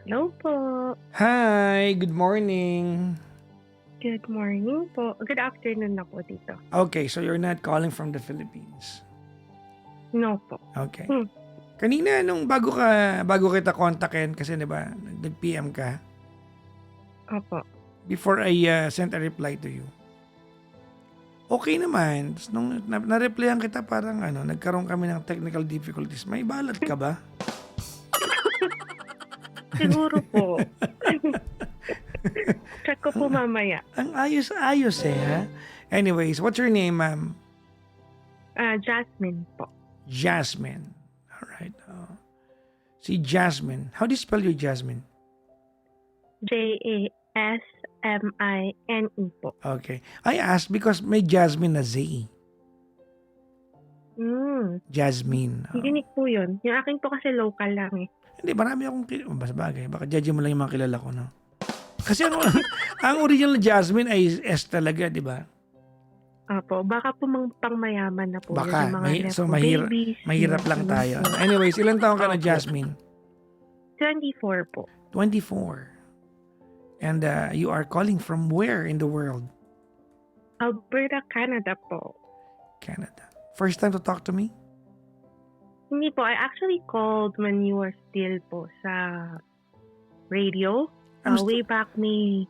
Hello po. Hi, good morning. Good morning po. Good afternoon na po dito. Okay, so you're not calling from the Philippines. No po. Okay. Hmm, Kanina nung bago kita kontakin kasi 'di ba, nag-PM ka opo. before I sent a reply to you. Okay naman. Tapos nung na-replyan kita parang nagkaroon kami ng technical difficulties. May balat ka ba? Siguro po. Check ko po mamaya. Ang ayos-ayos ha. Anyways, what's your name, ma'am? Jasmine po. Jasmine. All right. Si Jasmine. How do you spell your Jasmine? Jasmine po. Okay. I asked because may Jasmine na Z. Jasmine. Unique po yun. Yung akin po kasi local lang eh. Hindi, marami akong mas bagay. Baka judge mo lang yung mga kilala ko, no? Kasi ang original Jasmine ay S talaga, di ba? Opo. Baka po pangmayaman na po yun. Baka. Yung mga So, nepo babies. mahirap lang tayo. Anyways, ilang taon ka na, Opo. Jasmine? 24 po. 24. And you are calling from where in the world? Alberta, Canada po. Canada. First time to talk to me? Hindi po. I actually called when you were still po sa radio. Way back May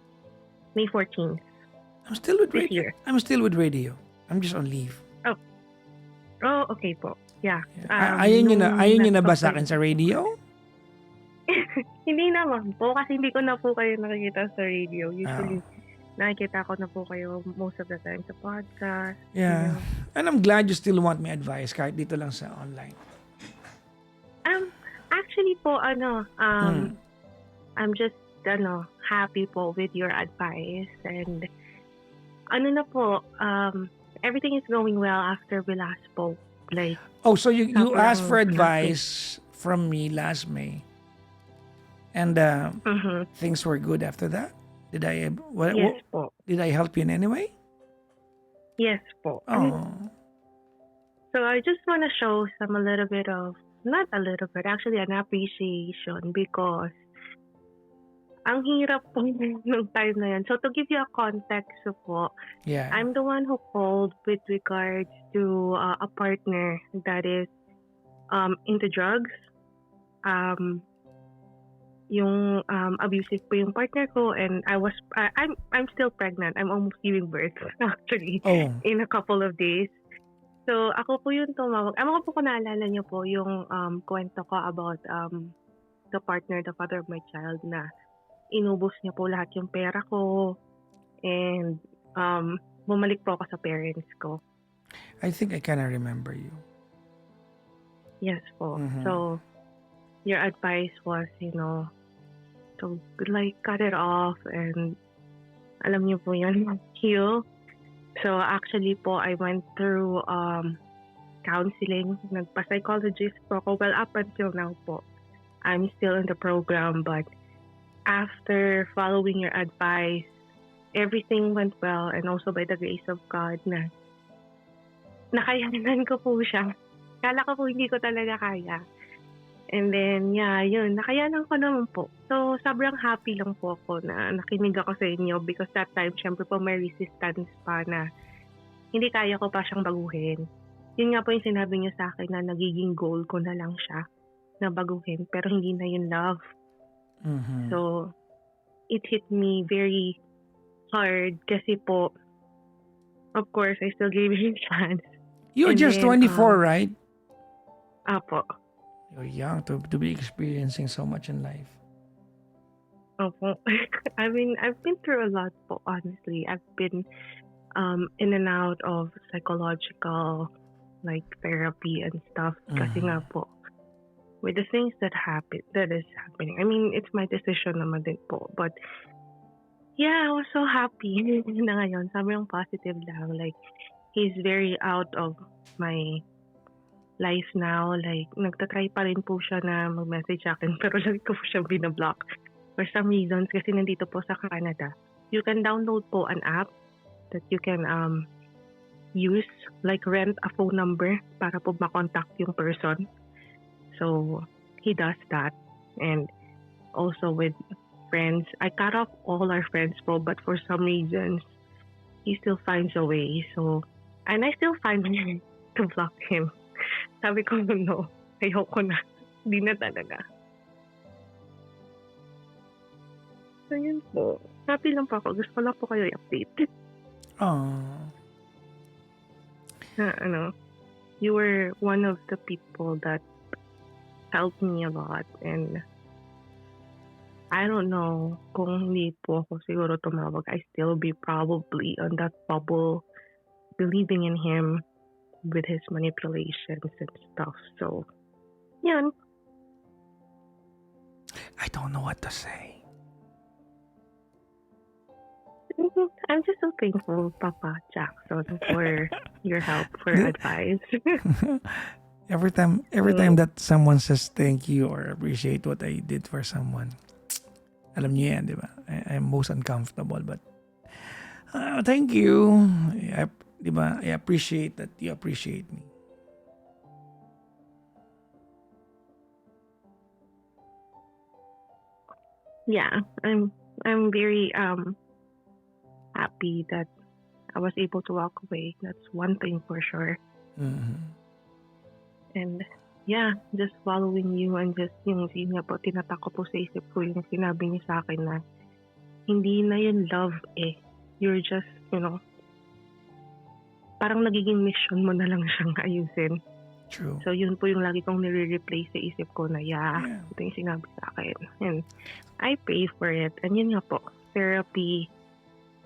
14th. I'm still with This radio. year. I'm still with radio. I'm just on leave. Oh, okay po. Yeah. Ayun nyo na ba nag-stop sa akin sa radio? Hindi naman po. Kasi hindi ko na po kayo nakikita sa radio. Usually, nakikita ko na po kayo most of the time sa podcast. Yeah. And I'm glad you still want my advice kahit dito lang sa online. Actually po, I'm just, happy po with your advice. And, na po, everything is going well after we last spoke. Like, Oh, so you asked for Sobrang advice from me last May. And things were good after that? Did I yes po. did I help you in any way? Yes po. Oh. So I just want to show a little bit of, not a little bit, actually an appreciation because ang hirap po nung time na yan. So to give you a context po, Yeah. I'm the one who called with regards to a partner that is into drugs. Yung abusive po yung partner ko, and I'm still pregnant. I'm almost giving birth actually in a couple of days. So ako po yung tumawag. Ako po kung naalala niyo po yung kwento ko about the partner, the father of my child, na inubos niya po lahat yung pera ko, and bumalik po ako sa parents ko. I think I kind of remember you. Yes po. Mhm. So your advice was, to like cut it off, and alam niyo po yun, heal. So actually po, I went through counseling. Nagpa-psychologist po ako. Well, up until now po, I'm still in the program, but after following your advice, everything went well, and also by the grace of God na nakayanan ko po siya. Kala ko po hindi ko talaga kaya. And then, yeah, yun, nakayanan ko naman po. So, sobrang happy lang po ako na nakinig ako sa inyo because that time, syempre po may resistance pa na hindi kaya ko pa siyang baguhin. Yun nga po yung sinabi niyo sa akin na nagiging goal ko na lang siya na baguhin, pero hindi na yun love. Mhm. So, it hit me very hard kasi po, of course, I still gave him a chance. You're And just then, 24, right? Apo. You're young to be experiencing so much in life. Opo. I mean, I've been through a lot po, honestly. I've been in and out of psychological, like, therapy and stuff. Kasi nga po, with the things that is happening. I mean, it's my decision naman din po. But, yeah, I was so happy na ngayon. Sobrang positive lang. Like, he's very out of my life now. Like, nagtatry pa rin po siya na mag-message sa akin, pero lagi ko po siya binablock. For some reasons, kasi nandito po sa Canada, you can download po an app that you can use, like rent a phone number para po makontakt yung person. So, he does that. And also with friends. I cut off all our friends po, but for some reasons, he still finds a way. So, and I still find way to block him. Sabi ko, no, ayoko na. Di na talaga. So, yun po. Happy lang po ako. Gusto ko lang po kayo i-update. Oh. Na, you were one of the people that helped me a lot. And I don't know kung hindi po ako siguro tumawag, I still be probably on that bubble, believing in him with his manipulations and stuff. So, yan. I don't know what to say. I'm just so thankful, Papa Jackson, for your help, for advice. Every time that someone says thank you or appreciate what I did for someone, alam niyo yan, di ba? I'm most uncomfortable, but thank you. Di ba? I appreciate that you appreciate me. Yeah, I'm very happy that I was able to walk away. That's one thing for sure. Mhm. And yeah, just following you and just yung nga po, tinatak ko po sa isip ko yung sinabi niya sa akin na hindi na yun love eh. You're just, parang nagiging mission mo na lang siyang ayusin. True. So yun po yung lagi kong nire-replay sa isip ko na Yeah. ito yung sinabi sa akin. And I pay for it. And yun nga po, therapy,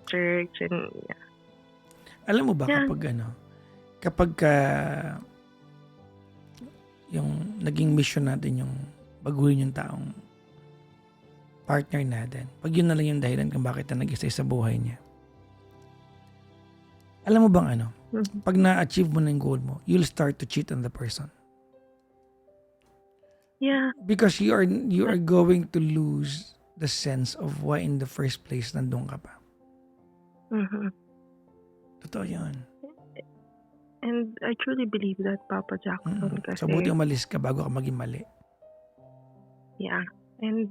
church, and yeah. Alam mo ba Yeah. kapag yung naging mission natin yung baguhin yung taong partner natin, pag yun na lang yung dahilan kung bakit na nag-isa sa buhay niya. Alam mo bang Mhm. pag na-achieve mo na yung goal mo, you'll start to cheat on the person. Yeah. Because you are going to lose the sense of why in the first place nandun ka pa. Mhm. Totoo yun. And I truly believe that, Papa Jackson, kasi So buti umalis ka bago ka maging mali. yeah. And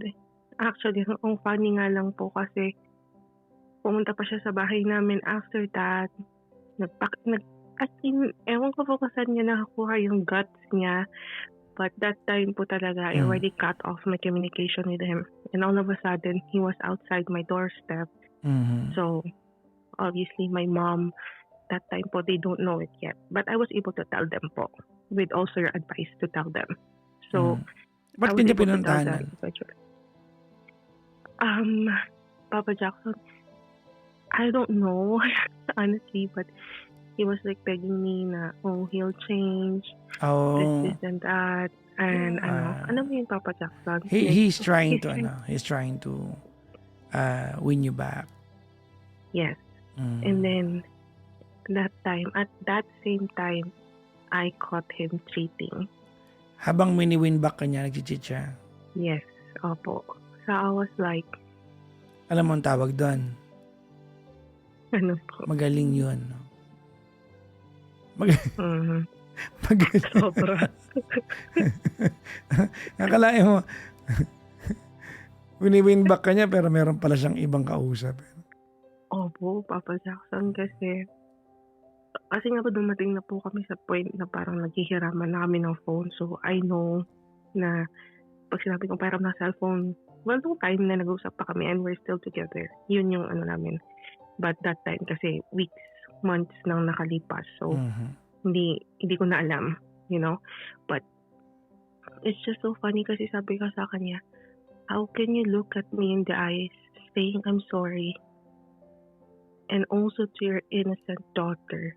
actually, ang funny nga lang po kasi pumunta pa siya sa bahay namin after that. As in, ewan ko po kung saan niya nakakuha yung guts niya. But that time po talaga, I already cut off my communication with him. And all of a sudden, he was outside my doorstep. Mhm. So, obviously, my mom, that time po, they don't know it yet. But I was able to tell them po, with also your advice to tell them. So, Ba't I was kanya able to tell pinuntahanan? them eventually. Papa Jackson, I don't know, honestly, but he was like begging me na, he'll change, Oh. this and that. And ano mo yun, Papa Jackson? He's trying he's to win you back. Yes. And then, at that same time, I caught him cheating. Habang mini-win back ka niya, nag-cheat siya. Yes, opo. So I was like, Alam mo ang tawag doon? ano po? Magaling yun. No? Mhm. Magaling. Sobra. Akalain mo, wini-win back ka niya pero meron pala siyang ibang kausap. Opo, Papa Jackson, kasi nga po dumating na po kami sa point na parang naghihiraman na kami ng phone. So I know na pag sinabi kong parang na cellphone, nung time na nag-usap pa kami and we're still together. Yun yung namin. But that time kasi weeks, months nang nakalipas. So hindi ko na alam, But it's just so funny kasi sabi ko sa kanya, how can you look at me in the eyes saying I'm sorry? And also to your innocent daughter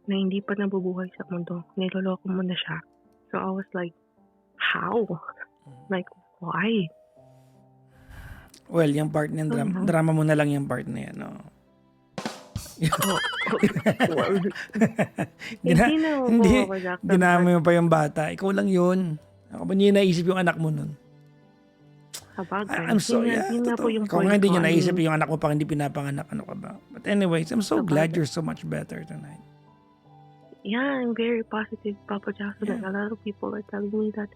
na hindi pa nabubuhay sa mundo. Niloloko mo na siya. So I was like, how? Like, why? Well, yung part na drama mo na lang yung part na yan, no? Well, hindi na ako, Papa Jackson. Dinami mo pa yung bata. Ikaw lang yun. Ako ba niya naisip yung anak mo nun? Sabagay. I'm so, Yun na po yung Kung point nga hindi ko. niya naisip yung anak mo pa hindi pinapanganak, ano ka ba? But anyways, I'm so glad you're so much better tonight. Yeah, I'm very positive, Papa Jackson. Yeah. And a lot of people are telling me that,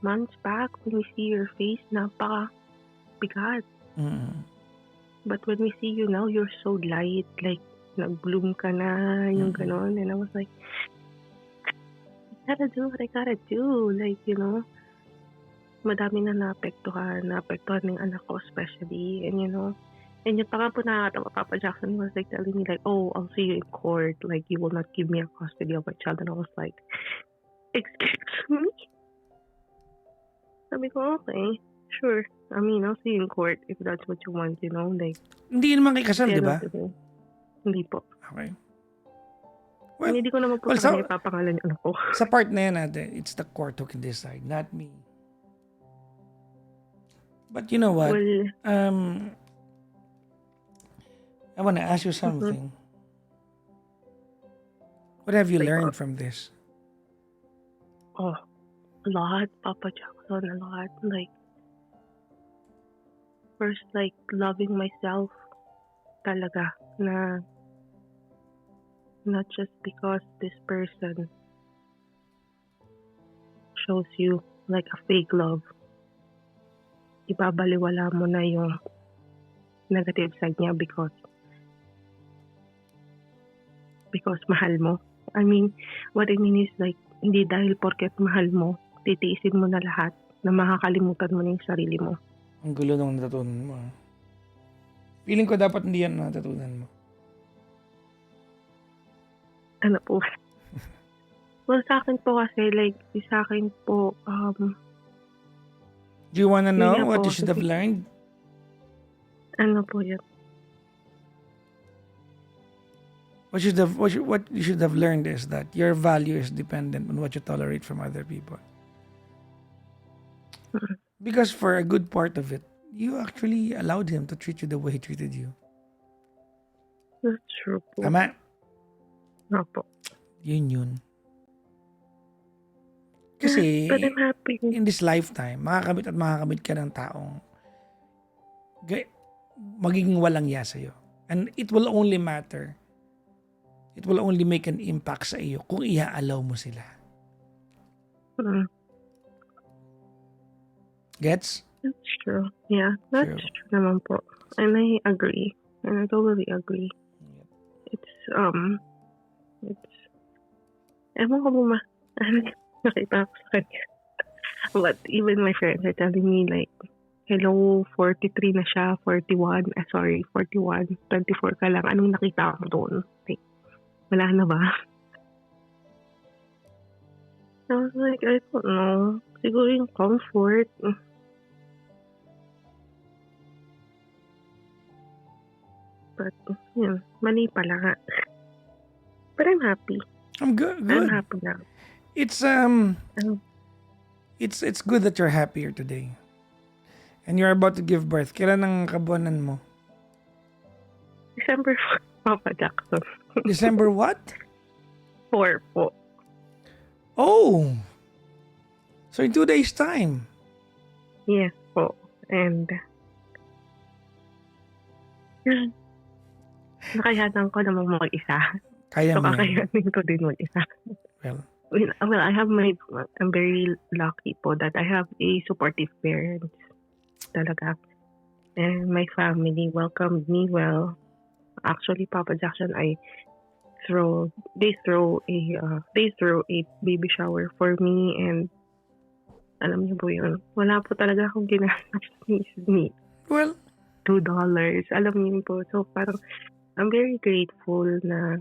months back, when we see your face, napaka-bigat. Mm. But when we see you now, you're so light. Like, nag-bloom ka na, yung ganon. And I was like, I gotta do what I gotta do. Like, madami na naapektuhan ng anak ko especially. And, and yung pa nga po nakakatawa, Papa Jackson was like telling me like, oh, I'll see you in court. Like, you will not give me a custody of my child. And I was like, excuse me? Sabi ko, okay, sure. I mean, I'll see you in court if that's what you want, like. Hindi naman kayo kasal, di ba? Hindi po. Okay. Well, hindi ko naman po sa kanya ipapangalan yung anak ko. Sa part na yan natin, it's the court who can decide, not me. But you know what? Well, I want to ask you something. What have you learned from this? Oh, a lot, Papa Jackson, a lot. Like, first, like, loving myself talaga na not just because this person shows you like a fake love. Ibabaliwala mo na yung negative side niya because mahal mo. I mean, what I mean is like, hindi dahil porket mahal mo, titiisin mo na lahat na makakalimutan mo na yung sarili mo. Ang gulo nung natutunan mo. Feeling ko dapat hindi yan natutunan mo. Ano po? Well, sa akin po kasi, like, sa akin po, do you wanna know yun nga what po, you should have learned? ano po yun? What you should have learned is that your value is dependent on what you tolerate from other people. Because for a good part of it, you actually allowed him to treat you the way he treated you. That's true po. Tama? Ano po? Yun. Kasi, But I'm happy. in this lifetime, makakabit ka ng taong magiging walang ya sa'yo. And it will only matter. It will only make an impact sa iyo kung i-allow mo sila. Gets? That's true. Yeah, that's true naman po. And I agree. And I totally agree. It's, ewan ko ba nakita ko sa kanya. But even my friends are telling me like, hello, 43 na siya, 41, 24 ka lang. Anong nakita ko doon? Like, wala na ba? I was like, I don't know. Siguro yung comfort. But, yun, mali pala nga. But I'm happy. I'm good. I'm happy now. It's good that you're happier today. And you're about to give birth. Kailan ang kabuanan mo? December 4, Papa Jackson. December what? 4 po. Oh! So in 2 days time. Yes po. And, nakayanan ko naman mag-isa. Kaya So, mo yan. kakayanin ko din mag-isa. Well, I'm very lucky po that I have a supportive parents. Talaga. And my family welcomed me well. Actually, Papa Jackson, they throw a baby shower for me, and alam niyo po yun, wala po talaga akong ginastos ni Well, $2. Alam niyo po. So parang I'm very grateful na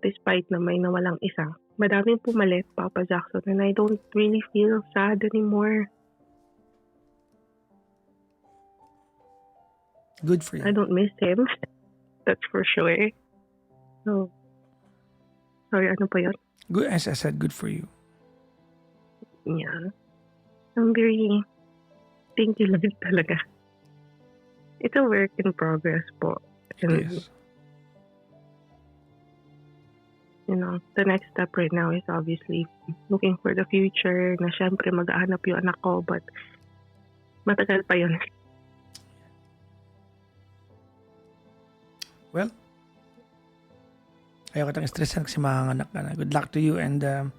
despite na may nawalang isa, madaming pumalit, Papa Jackson, and I don't really feel sad anymore. good for you. I don't miss him. That's for sure. So, sorry, ano pa yun? Good, as I said, good for you. Yeah. I'm very thank you lang talaga. It's a work in progress po. And, Yes. the next step right now is obviously looking for the future na syempre mag-aanap yung anak ko, but matagal pa yun. Well, ayaw kitang stressan kasi makanganak ka na. Good luck to you and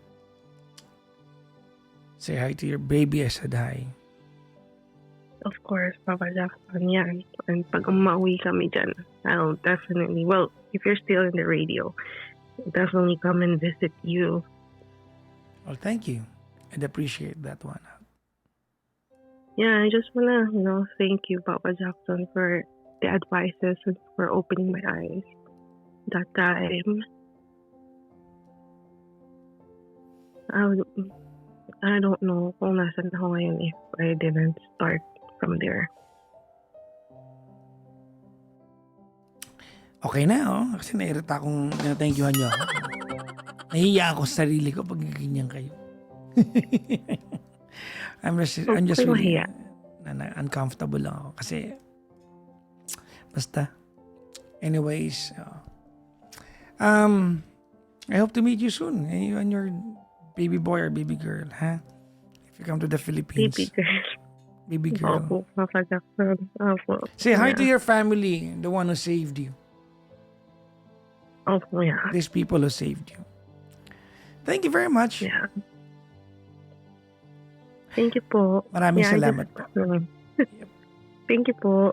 Say hi to your baby. I said hi. Of course, Papa Jackson, yan. And pag umauwi kami dyan, I'll definitely, well, if you're still in the radio, I'll definitely come and visit you. Well, thank you. I'd appreciate that one. Yeah, I just wanna, thank you, Papa Jackson, for the advices and for opening my eyes that time. I don't know kung nasan ako ngayon if I didn't start from there. Okay na, oh. Kasi nairita akong thank-youhan niyo ako. Nahiya ako sa sarili ko pag ganyan kayo. I'm just really mahiya. uncomfortable lang ako. Kasi, basta. Anyways, I hope to meet you soon. You and your baby boy or baby girl, ha? If you come to the Philippines. Baby girl. Baby girl. Opo, Papa Jackson. Opo. Say hi to your family, the one who saved you. Opo, yeah. These people who saved you. Thank you very much. Yeah. Thank you po. Maraming salamat po. Thank you po.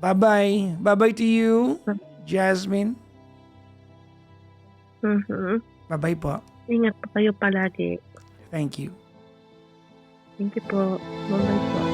Bye-bye. Bye-bye to you, Jasmine. Mm-hmm. Bye-bye po. Ingat po kayo palagi. Thank you. Thank you po. Bye-bye po.